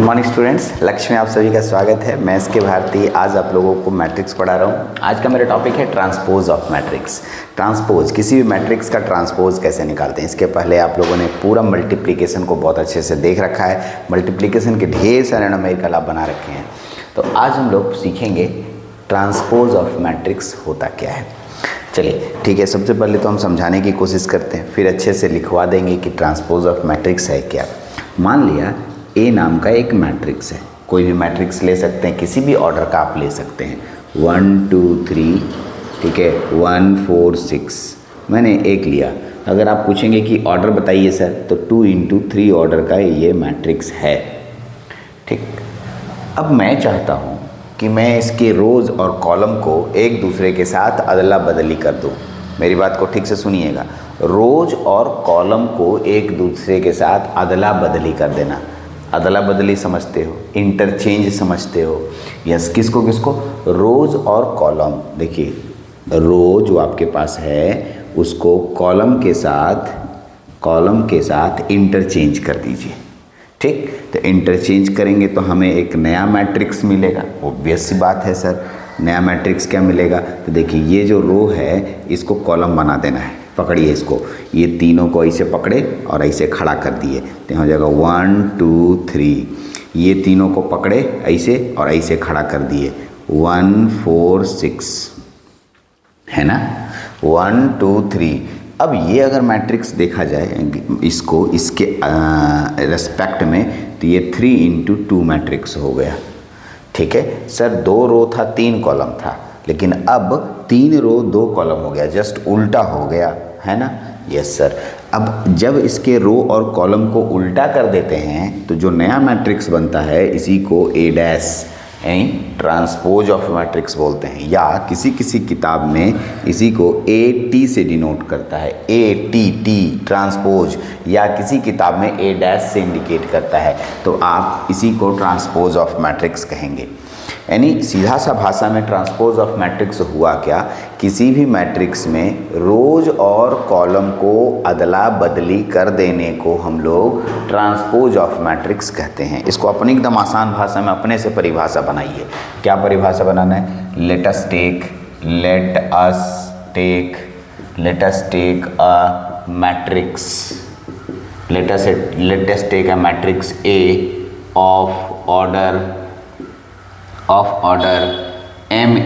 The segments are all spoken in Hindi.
मॉर्निंग स्टूडेंट्स, लक्ष्य में आप सभी का स्वागत है। मैं एस के भारती आज आप लोगों को मैट्रिक्स पढ़ा रहा हूँ। आज का मेरा टॉपिक है ट्रांसपोज ऑफ मैट्रिक्स। ट्रांसपोज, किसी भी मैट्रिक्स का ट्रांसपोज कैसे निकालते हैं। इसके पहले आप लोगों ने पूरा मल्टीप्लिकेशन को बहुत अच्छे से देख रखा है। मल्टीप्लिकेशन के ढेर सारे न्यूमेरिकल आप बना रखे हैं। तो आज हम लोग सीखेंगे ट्रांसपोज ऑफ मैट्रिक्स होता क्या है। चलिए ठीक है, सबसे पहले तो हम समझाने की कोशिश करते हैं, फिर अच्छे से लिखवा देंगे कि ट्रांसपोज ऑफ मैट्रिक्स है क्या। मान लिया ए नाम का एक मैट्रिक्स है, कोई भी मैट्रिक्स ले सकते हैं, किसी भी ऑर्डर का आप ले सकते हैं। 1 2 3, ठीक है, 1 4 6 मैंने एक लिया। अगर आप पूछेंगे कि ऑर्डर बताइए सर, तो 2 × 3 ऑर्डर का ये मैट्रिक्स है। ठीक, अब मैं चाहता हूँ कि मैं इसके रोज़ और कॉलम को एक दूसरे के साथ अदला बदली कर दूँ। मेरी बात को ठीक से सुनिएगा, रोज़ और कॉलम को एक दूसरे के साथ अदला बदली कर देना। अदला बदली समझते हो, इंटरचेंज समझते हो। यस, किसको किसको, रोज़ और कॉलम। देखिए, रो जो आपके पास है उसको कॉलम के साथ इंटरचेंज कर दीजिए। ठीक, तो इंटरचेंज करेंगे तो हमें एक नया मैट्रिक्स मिलेगा। ऑब्वियस सी बात है सर, नया मैट्रिक्स क्या मिलेगा। तो देखिए, ये जो रो है इसको कॉलम बना देना है। पकड़िए इसको, ये तीनों को ऐसे पकड़े और ऐसे खड़ा कर दिए तो हो जाएगा 1 2 3। ये तीनों को पकड़े ऐसे और ऐसे खड़ा कर दिए 1 4 6, है ना, 1 2 3। अब ये अगर मैट्रिक्स देखा जाए इसको, इसके रेस्पेक्ट में, तो ये 3 × 2 मैट्रिक्स हो गया। ठीक है सर, 2 रो था 3 कॉलम था, लेकिन अब 3 रो 2 कॉलम हो गया, जस्ट उल्टा हो गया, है ना। यस सर, अब जब इसके रो और कॉलम को उल्टा कर देते हैं तो जो नया मैट्रिक्स बनता है इसी को ए डैश ट्रांसपोज ऑफ मैट्रिक्स बोलते हैं, या किसी किसी किताब में इसी को ए टी से डिनोट करता है, ए टी टी ट्रांसपोज, या किसी किताब में ए डैश से इंडिकेट करता है, तो आप इसी को ट्रांसपोज ऑफ मैट्रिक्स कहेंगे। यानी सीधा सा भाषा में ट्रांसपोज ऑफ मैट्रिक्स हुआ क्या, किसी भी मैट्रिक्स में रोज और कॉलम को अदला बदली कर देने को हम लोग ट्रांसपोज ऑफ मैट्रिक्स कहते हैं। इसको अपनी एकदम आसान भाषा में अपने से परिभाषा बनाइए। क्या परिभाषा बनाना है, let us take a matrix, let us take a matrix A of order m ×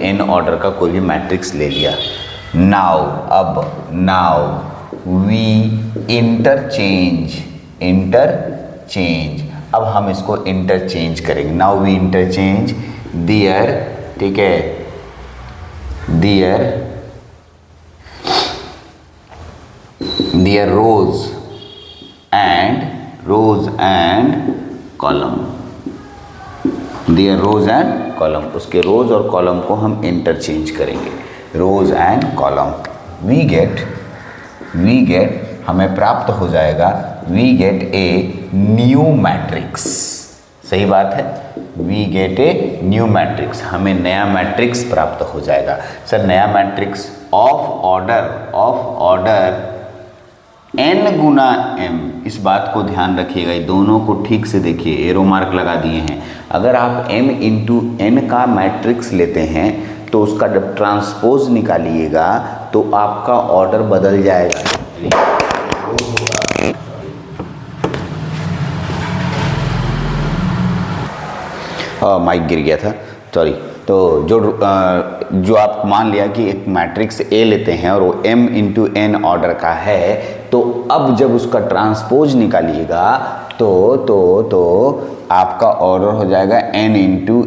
n order का कोई भी मैट्रिक्स ले लिया। नाउ वी इंटरचेंज, अब हम इसको इंटरचेंज करेंगे। नाउ वी इंटरचेंज दियर, ठीक है, their rows and column, their rows and column, उसके रोज और कॉलम को हम इंटरचेंज करेंगे, rows and column. We get हमें प्राप्त हो जाएगा, we get a new matrix. सही बात है, we get a new matrix, हमें नया मैट्रिक्स प्राप्त हो जाएगा। सर नया matrix of order n × m, इस बात को ध्यान रखिएगा, ये दोनों को ठीक से देखिए, एरो मार्क लगा दिए हैं। अगर आप m × n का मैट्रिक्स लेते हैं तो उसका जब ट्रांसपोज निकालिएगा तो आपका ऑर्डर बदल जाएगा। माइक गिर गया था, सॉरी। तो जो आप मान लिया कि एक मैट्रिक्स ए लेते हैं और वो m × n ऑर्डर का है, तो अब जब उसका ट्रांसपोज निकालिएगा तो आपका ऑर्डर हो जाएगा n ×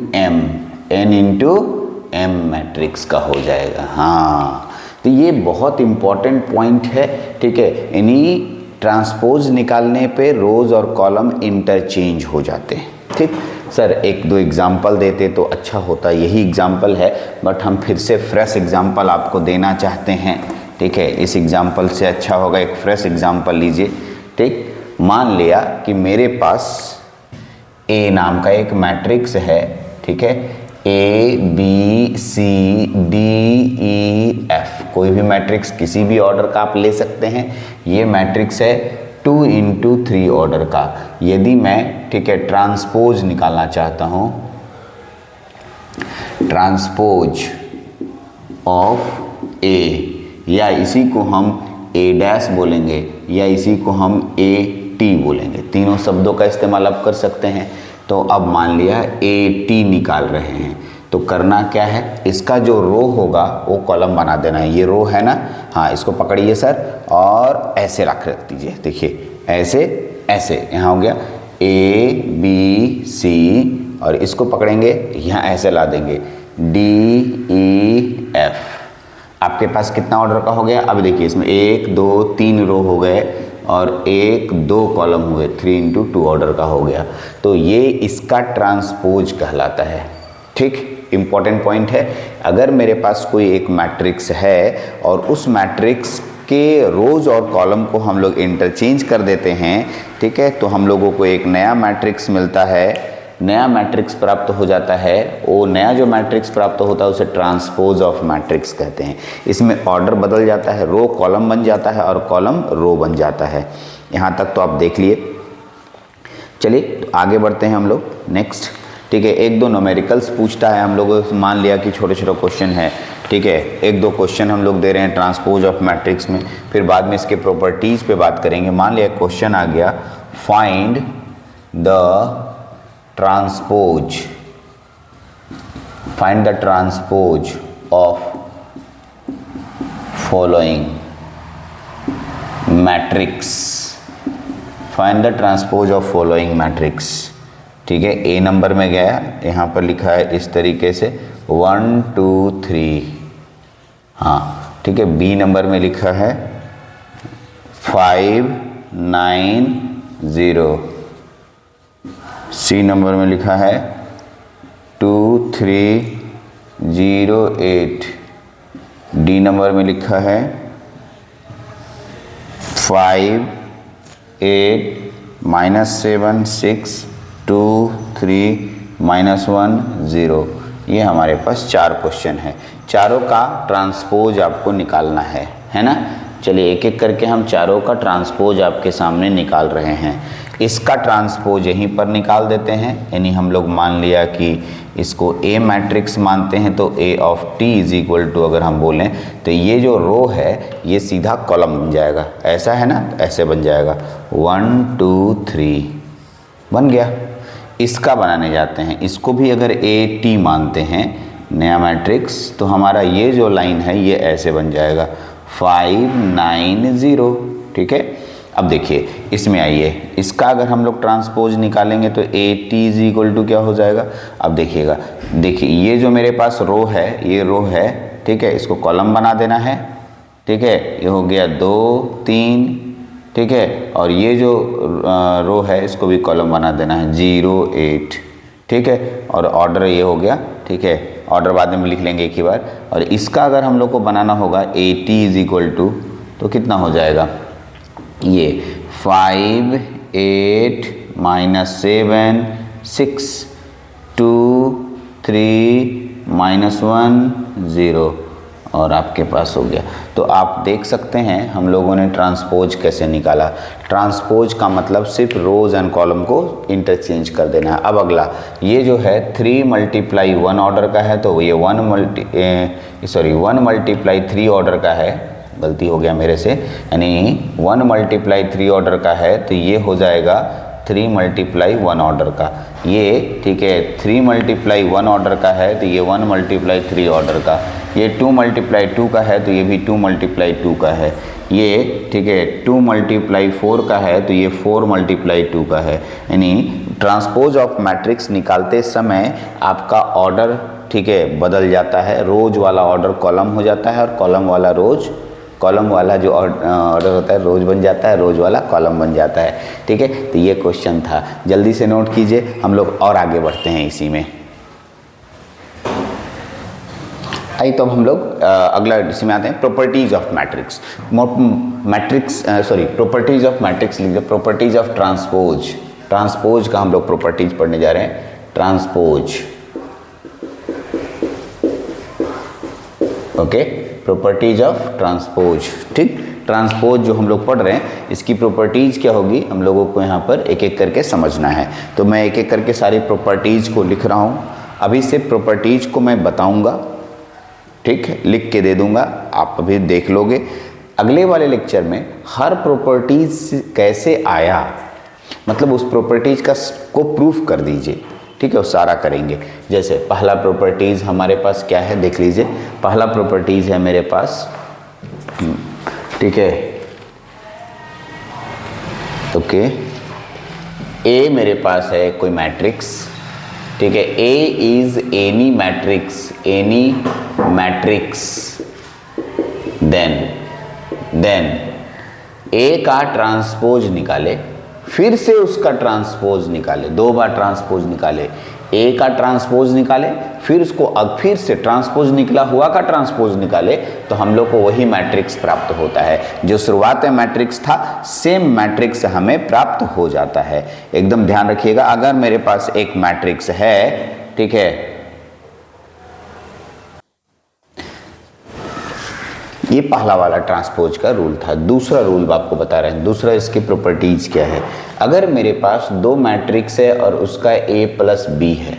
m मैट्रिक्स का हो जाएगा। हाँ, तो ये बहुत इम्पॉर्टेंट पॉइंट है। ठीक है, यानी ट्रांसपोज निकालने पे रोज और कॉलम इंटरचेंज हो जाते हैं। ठीक सर, एक दो एग्जाम्पल देते तो अच्छा होता, यही एग्जाम्पल है, बट हम फिर से फ्रेश एग्जाम्पल आपको देना चाहते हैं। ठीक है, इस एग्जाम्पल से अच्छा होगा एक फ्रेश एग्जाम्पल लीजिए। ठीक, मान लिया कि मेरे पास ए नाम का एक मैट्रिक्स है। ठीक है, A B C D E F, कोई भी मैट्रिक्स किसी भी ऑर्डर का आप ले सकते हैं। ये मैट्रिक्स है 2 इंटू 3 ऑर्डर का, यदि मैं ठीक है ट्रांसपोज निकालना चाहता हूँ, ट्रांसपोज ऑफ ए, या इसी को हम ए डैश बोलेंगे या इसी को हम ए टी बोलेंगे, तीनों शब्दों का इस्तेमाल आप कर सकते हैं। तो अब मान लिया ए टी निकाल रहे हैं, तो करना क्या है, इसका जो रो होगा वो कॉलम बना देना है। ये रो है ना, हाँ इसको पकड़िए सर और ऐसे रख दीजिए, देखिए ऐसे ऐसे, यहाँ हो गया ए बी सी, और इसको पकड़ेंगे यहाँ ऐसे ला देंगे डी ई एफ। आपके पास कितना ऑर्डर का हो गया, अब देखिए इसमें 1 2 3 रो हो गए और 1 2 कॉलम हुए, 3 इंटू 2 ऑर्डर का हो गया। तो ये इसका ट्रांसपोज कहलाता है। ठीक, इम्पॉर्टेंट पॉइंट है। अगर मेरे पास कोई एक मैट्रिक्स है और उस मैट्रिक्स के रोज और कॉलम को हम लोग इंटरचेंज कर देते हैं, ठीक है, तो हम लोगों को एक नया मैट्रिक्स मिलता है, नया मैट्रिक्स प्राप्त हो जाता है। वो नया जो मैट्रिक्स प्राप्त होता है उसे ट्रांसपोज ऑफ मैट्रिक्स कहते हैं। इसमें ऑर्डर बदल जाता है, रो कॉलम बन जाता है और कॉलम रो बन जाता है। यहाँ तक तो आप देख लिए। चलिए तो आगे बढ़ते हैं हम लोग नेक्स्ट। ठीक है, 1 2 न्यूमेरिकल्स पूछता है हम लोगों से, मान लिया कि छोटे छोटे क्वेश्चन है, ठीक है, 1 2 क्वेश्चन हम लोग दे रहे हैं ट्रांसपोज ऑफ मैट्रिक्स में, फिर बाद में इसके प्रॉपर्टीज़ पे बात करेंगे। मान लिया क्वेश्चन आ गया, find the transpose, find the transpose of following matrix, find the transpose of following matrix. ठीक है, ए नंबर में गया, यहाँ पर लिखा है इस तरीके से 1 2 3, हाँ ठीक है। बी नंबर में लिखा है 5 9 0, सी नंबर में लिखा है 2 3 0 8, डी नंबर में लिखा है 5 8 -7 6 2 3 -1 0। ये हमारे पास 4 क्वेश्चन है, चारों का ट्रांसपोज आपको निकालना है ना। चलिए एक एक करके हम चारों का ट्रांसपोज आपके सामने निकाल रहे हैं। इसका ट्रांसपोज यहीं पर निकाल देते हैं, यानी हम लोग मान लिया कि इसको ए मैट्रिक्स मानते हैं, तो A of T is equal to, अगर हम बोलें तो ये जो रो है ये सीधा कॉलम बन जाएगा, ऐसा है ना, ऐसे बन जाएगा 1 2 3 बन गया। इसका बनाने जाते हैं, इसको भी अगर ए टी मानते हैं नया मैट्रिक्स, तो हमारा ये जो लाइन है ये ऐसे बन जाएगा 5 9 0। ठीक है, अब देखिए इसमें आइए, इसका अगर हम लोग ट्रांसपोज निकालेंगे तो A T is equal to क्या हो जाएगा। अब देखिएगा, देखिए ये जो मेरे पास रो है ये रो है, ठीक है, इसको कॉलम बना देना है, ठीक है, ये हो गया 2 3, ठीक है, और ये जो रो है इसको भी कॉलम बना देना है 0 8, ठीक है, और ऑर्डर ये हो गया, ठीक है, ऑर्डर बाद में लिख लेंगे एक ही बार। और इसका अगर हम लोग को बनाना होगा A T is equal to, तो कितना हो जाएगा ये 5 8 -7 6 2 3 -1 0, और आपके पास हो गया। तो आप देख सकते हैं हम लोगों ने ट्रांसपोज कैसे निकाला। ट्रांसपोज का मतलब सिर्फ रोज एंड कॉलम को इंटरचेंज कर देना है। अब अगला ये जो है 3 × 1 ऑर्डर का है, तो ये 1 × 3 ऑर्डर का है, गलती हो गया मेरे से, यानी 1 × 3 ऑर्डर का है, तो ये हो जाएगा 3 × 1 ऑर्डर का, ये ठीक है 3 × 1 ऑर्डर का है, तो ये 1 × 3 ऑर्डर का, ये 2 × 2 का है, तो ये भी 2 × 2 का है, ये ठीक है 2 × 4 का है, तो ये 4 × 2 का है। यानी ट्रांसपोज ऑफ मैट्रिक्स निकालते समय आपका ऑर्डर ठीक है बदल जाता है, रोज वाला ऑर्डर कॉलम हो जाता है और कॉलम वाला रोज, कॉलम वाला जो ऑर्डर होता है रोज बन जाता है, रोज वाला कॉलम बन जाता है। ठीक है, तो ये क्वेश्चन था, जल्दी से नोट कीजिए, हम लोग और आगे बढ़ते हैं इसी में। आइए तो अब हम लोग अगला इसमें आते हैं, properties of matrix. Properties of matrix लिख दो, प्रॉपर्टीज ऑफ ट्रांसपोज। ट्रांसपोज का हम लोग प्रॉपर्टीज पढ़ने जा रहे हैं, transpose, okay, properties of transpose. ठीक, ट्रांसपोज जो हम लोग पढ़ रहे हैं इसकी प्रॉपर्टीज़ क्या होगी हम लोगों को यहाँ पर एक एक करके समझना है। तो मैं एक एक करके सारी प्रॉपर्टीज़ को लिख रहा हूँ। अभी से प्रॉपर्टीज़ को मैं बताऊँगा, ठीक है, लिख के दे दूँगा, आप अभी देख लोगे। अगले वाले लेक्चर में हर प्रॉपर्टीज़ कैसे आया, मतलब उस प्रॉपर्टीज़ का को प्रूफ कर दीजिए, ठीक है, वो सारा करेंगे। जैसे पहला प्रॉपर्टीज़ हमारे पास क्या है देख लीजिए। पहला प्रॉपर्टीज़ है मेरे पास, ठीक है, ओके, ए मेरे पास है कोई मैट्रिक्स, ठीक है, ए इज एनी मैट्रिक्स देन ए का ट्रांसपोज निकाले, फिर से उसका ट्रांसपोज निकाले, 2 बार ट्रांसपोज निकाले, ए का ट्रांसपोज निकाले, फिर उसको फिर से ट्रांसपोज निकला हुआ का ट्रांसपोज निकाले, तो हम लोग को वही मैट्रिक्स प्राप्त होता है। जो शुरुआत में मैट्रिक्स था सेम मैट्रिक्स हमें प्राप्त हो जाता है। एकदम ध्यान रखिएगा, अगर मेरे पास एक मैट्रिक्स है, ठीक है, ये पहला वाला ट्रांसपोज का रूल था। दूसरा रूल आपको बता रहे हैं, दूसरा इसकी प्रॉपर्टीज क्या है। अगर मेरे पास 2 मैट्रिक्स है और उसका A प्लस B है,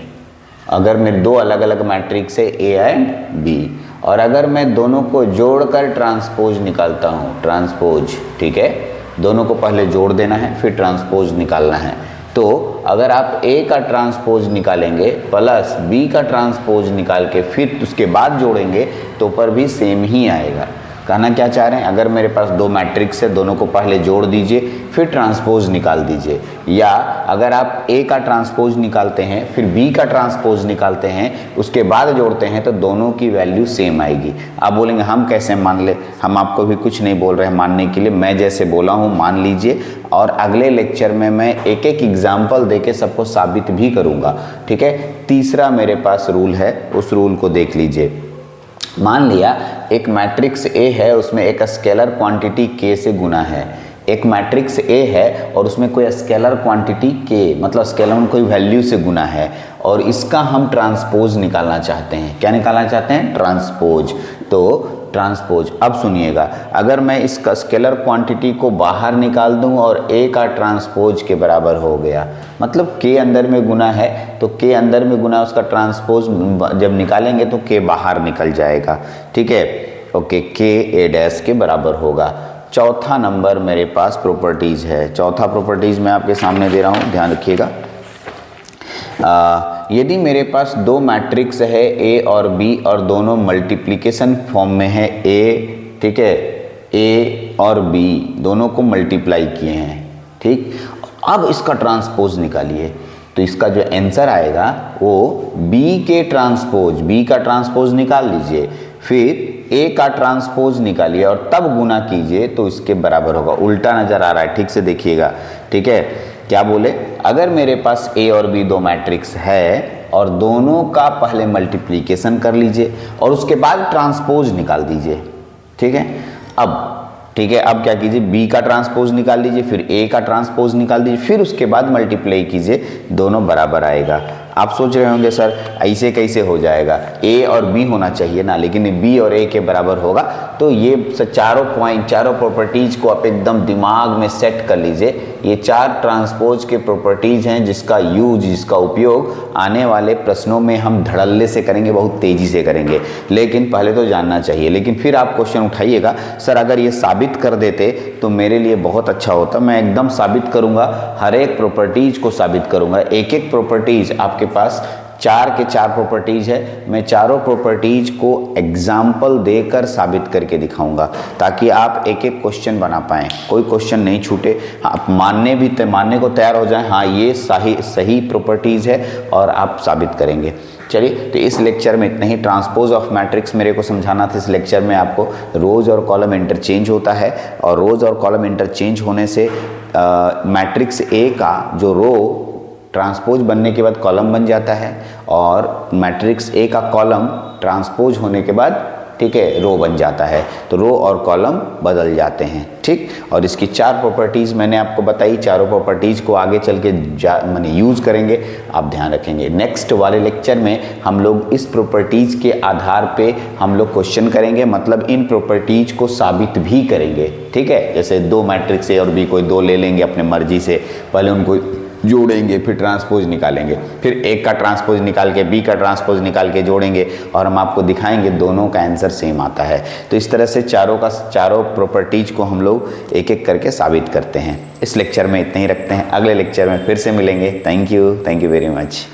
अगर मेरे 2 अलग अलग मैट्रिक्स है A एंड B, और अगर मैं दोनों को जोड़कर ट्रांसपोज निकालता हूँ, ट्रांसपोज, ठीक है, दोनों को पहले जोड़ देना है फिर ट्रांसपोज निकालना है। तो अगर आप A का ट्रांसपोज निकालेंगे प्लस B का ट्रांसपोज निकाल के फिर उसके बाद जोड़ेंगे तो पर भी सेम ही आएगा। कहना क्या चाह रहे हैं, अगर मेरे पास 2 मैट्रिक्स है, दोनों को पहले जोड़ दीजिए फिर ट्रांसपोज निकाल दीजिए, या अगर आप A का ट्रांसपोज निकालते हैं फिर B का ट्रांसपोज निकालते हैं उसके बाद जोड़ते हैं तो दोनों की वैल्यू सेम आएगी। आप बोलेंगे हम कैसे मान ले, हम आपको भी कुछ नहीं बोल रहे हैं मानने के लिए, मैं जैसे बोला हूँ मान लीजिए, और अगले लेक्चर में मैं एक एक एग्जाम्पल देके सबको साबित भी करूँगा, ठीक है। तीसरा मेरे पास रूल है, उस रूल को देख लीजिए। मान लिया एक मैट्रिक्स A है, उसमें एक स्केलर क्वांटिटी K से गुना है। एक मैट्रिक्स A है और उसमें कोई स्केलर क्वांटिटी K, मतलब स्केलर में कोई वैल्यू से गुना है, और इसका हम ट्रांसपोज निकालना चाहते हैं। क्या निकालना चाहते हैं? ट्रांसपोज। तो ट्रांसपोज, अब सुनिएगा, अगर मैं इस स्केलर क्वांटिटी को बाहर निकाल दूं और A का ट्रांसपोज के बराबर हो गया, मतलब K अंदर में गुना है तो K अंदर में गुना, उसका ट्रांसपोज जब निकालेंगे तो K बाहर निकल जाएगा, ठीक है, ओके, K A डैश के बराबर होगा। चौथा नंबर मेरे पास प्रॉपर्टीज़ है, चौथा प्रॉपर्टीज़ मैं आपके सामने दे रहा हूँ, ध्यान रखिएगा। यदि मेरे पास 2 मैट्रिक्स है A और B और दोनों मल्टीप्लिकेशन फॉर्म में है A, ठीक है, A और B दोनों को मल्टीप्लाई किए हैं, ठीक। अब इसका ट्रांसपोज निकालिए, तो इसका जो आंसर आएगा वो B के ट्रांसपोज, B का ट्रांसपोज निकाल लीजिए, फिर A का ट्रांसपोज निकालिए और तब गुना कीजिए तो इसके बराबर होगा। उल्टा नज़र आ रहा है, ठीक से देखिएगा, ठीक है। क्या बोले, अगर मेरे पास A और B 2 मैट्रिक्स है और दोनों का पहले मल्टीप्लिकेशन कर लीजिए और उसके बाद ट्रांसपोज निकाल दीजिए, ठीक है। अब ठीक है, अब क्या कीजिए, B का ट्रांसपोज निकाल लीजिए, फिर A का ट्रांसपोज निकाल दीजिए, फिर उसके बाद मल्टीप्लाई कीजिए, दोनों बराबर आएगा। आप सोच रहे होंगे सर ऐसे कैसे हो जाएगा, A और B होना चाहिए ना, लेकिन B और A के बराबर होगा। तो ये चारों पॉइंट, चारों प्रॉपर्टीज़ को आप एकदम दिमाग में सेट कर लीजिए। ये 4 ट्रांसपोज के प्रॉपर्टीज़ हैं जिसका यूज, जिसका उपयोग आने वाले प्रश्नों में हम धड़ल्ले से करेंगे, बहुत तेज़ी से करेंगे, लेकिन पहले तो जानना चाहिए। लेकिन फिर आप क्वेश्चन उठाइएगा, सर अगर ये साबित कर देते तो मेरे लिए बहुत अच्छा होता। मैं एकदम साबित करूँगा, हर एक प्रॉपर्टीज़ को साबित करूँगा। एक एक प्रॉपर्टीज़ आपके पास 4 के 4 प्रॉपर्टीज़ है, मैं चारों प्रॉपर्टीज़ को एग्जाम्पल देकर साबित करके दिखाऊंगा ताकि आप एक एक क्वेश्चन बना पाएँ, कोई क्वेश्चन नहीं छूटे, आप मानने को तैयार हो जाएं, हाँ ये सही प्रॉपर्टीज़ है और आप साबित करेंगे। चलिए, तो इस लेक्चर में इतना ही। ट्रांसपोज ऑफ मैट्रिक्स मेरे को समझाना था। इस लेक्चर में आपको रोज़ और कॉलम इंटरचेंज होता है, और रोज़ और कॉलम इंटरचेंज होने से मैट्रिक्स A का जो रो ट्रांसपोज बनने के बाद कॉलम बन जाता है, और मैट्रिक्स A का कॉलम ट्रांसपोज होने के बाद ठीक है, रो बन जाता है, तो रो और कॉलम बदल जाते हैं, ठीक। और इसकी 4 प्रॉपर्टीज़ मैंने आपको बताई, चारों प्रॉपर्टीज़ को आगे चल के माने यूज़ करेंगे, आप ध्यान रखेंगे। नेक्स्ट वाले लेक्चर में हम लोग इस प्रॉपर्टीज़ के आधार पे हम लोग क्वेश्चन करेंगे, मतलब इन प्रॉपर्टीज़ को साबित भी करेंगे, ठीक है। जैसे 2 मैट्रिक्स ए और बी, कोई 2 ले लेंगे अपने मर्जी से, पहले उनको जोड़ेंगे, फिर ट्रांसपोज निकालेंगे, फिर एक का ट्रांसपोज निकाल के बी का ट्रांसपोज निकाल के जोड़ेंगे और हम आपको दिखाएंगे दोनों का आंसर सेम आता है। तो इस तरह से चारों प्रॉपर्टीज को हम लोग एक एक करके साबित करते हैं। इस लेक्चर में इतना ही रखते हैं, अगले लेक्चर में फिर से मिलेंगे। Thank you very much.